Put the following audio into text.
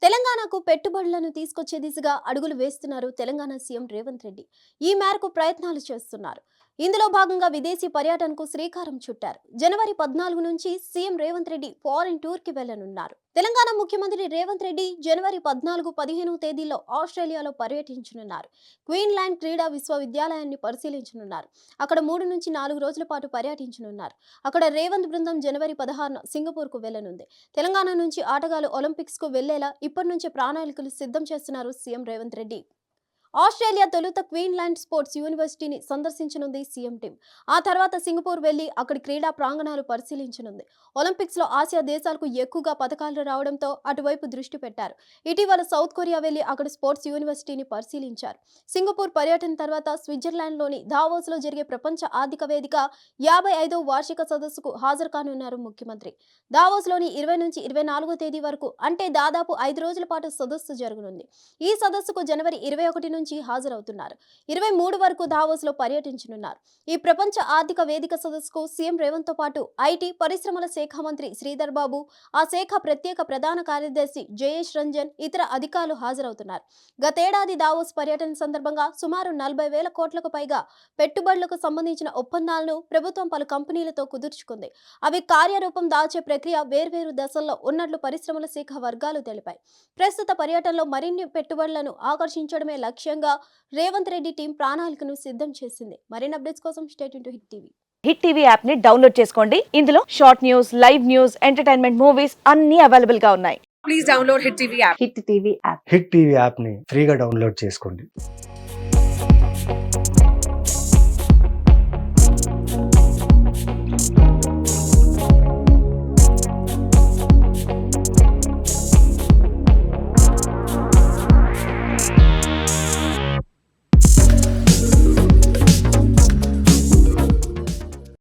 తెలంగాణకు పెట్టుబడులను తీసుకొచ్చే దిశగా అడుగులు వేస్తున్నారు తెలంగాణ సీఎం రేవంత్ రెడ్డి. ఈ మేరకు ప్రయత్నాలు చేస్తున్నారు. ఇందులో భాగంగా విదేశీ పర్యటనకు శ్రీకారం చుట్టారు. జనవరి 14 నుంచి CM Revanth Reddy foreign tour కి వెళ్లనున్నారు. తెలంగాణ ముఖ్యమంత్రి రేవంత్ రెడ్డి జనవరి 14, 15 తేదీల్లో ఆస్ట్రేలియాలో పర్యటించనున్నారు. క్వీన్లాండ్ క్రీడా విశ్వవిద్యాలయాన్ని పరిశీలించనున్నారు. అక్కడ 3 నుంచి 4 రోజుల పాటు పర్యటించనున్నారు. అక్కడ రేవంత్ బృందం జనవరి 16న సింగపూర్ కు వెళ్లనుంది. తెలంగాణ నుంచి ఆటగాళ్లు ఒలింపిక్స్ కు వెళ్లేలా ఇప్పటి నుంచే ప్రణాళికలు సిద్ధం చేస్తున్నారు సీఎం రేవంత్ రెడ్డి. ఆస్ట్రేలియా తొలుత క్వీన్లాండ్ స్పోర్ట్స్ యూనివర్సిటీని సందర్శించనుంది సీఎం టీం. ఆ తర్వాత సింగపూర్ వెళ్లి అక్కడి క్రీడా ప్రాంగణాలు పరిశీలించనుంది. ఒలింపిక్స్ లో ఆసియా దేశాలకు ఎక్కువగా పథకాలు రావడంతో అటువైపు దృష్టి పెట్టారు. ఇటీవల సౌత్ కొరియా వెళ్లి అక్కడ స్పోర్ట్స్ యూనివర్సిటీని పరిశీలించారు. సింగపూర్ పర్యటన తర్వాత స్విట్జర్లాండ్లోని దావోస్ లో జరిగే ప్రపంచ ఆర్థిక వేదిక 55వ వార్షిక సదస్సుకు హాజరు కానున్నారు ముఖ్యమంత్రి. దావోస్ లోని 20 నుంచి 24వ తేదీ వరకు, అంటే దాదాపు 5 రోజుల పాటు సదస్సు జరగనుంది. ఈ సదస్సుకు జనవరి 21 నుంచి హాజరవుతున్నారు. 23 వరకు దావోస్ లో పర్యటించనున్నారు. ఈ ప్రపంచ ఆర్థిక వేదిక సదస్సుకు సీఎం రేవంత్ తో పాటు ఐటీ పరిశ్రమల శాఖ మంత్రి శ్రీధర్ బాబు, ఆ శాఖ ప్రత్యేక ప్రధాన కార్యదర్శి జయేష్ రంజన్, ఇతర అధికారులు హాజరవుతున్నారు. గతేడాది దావోస్ పర్యటన సందర్భంగా సుమారు 40,000 కోట్లకు పైగా పెట్టుబడులకు సంబంధించిన ఒప్పందాలను ప్రభుత్వం పలు కంపెనీలతో కుదుర్చుకుంది. అవి కార్యరూపం దాల్చే ప్రక్రియ వేర్వేరు దశల్లో ఉన్నట్లు పరిశ్రమల శాఖ వర్గాలు తెలిపాయి. ప్రస్తుత పర్యటనలో మరిన్ని పెట్టుబడులను ఆకర్షించడమే లక్ష్యంగా రేవంత్ రెడ్డి టీం ప్రణాళికను సిద్ధం చేసింది. మరిన్ని అప్డేట్స్ కోసం stay tune to hit TV. Hit TV app ని డౌన్లోడ్ చేసుకోండి. ఇందులో short news, live news, entertainment movies అన్ని అవైలబుల్ గా ఉన్నాయి. Please download hit TV app. Hit TV app ని ఫ్రీగా డౌన్లోడ్ చేసుకోండి.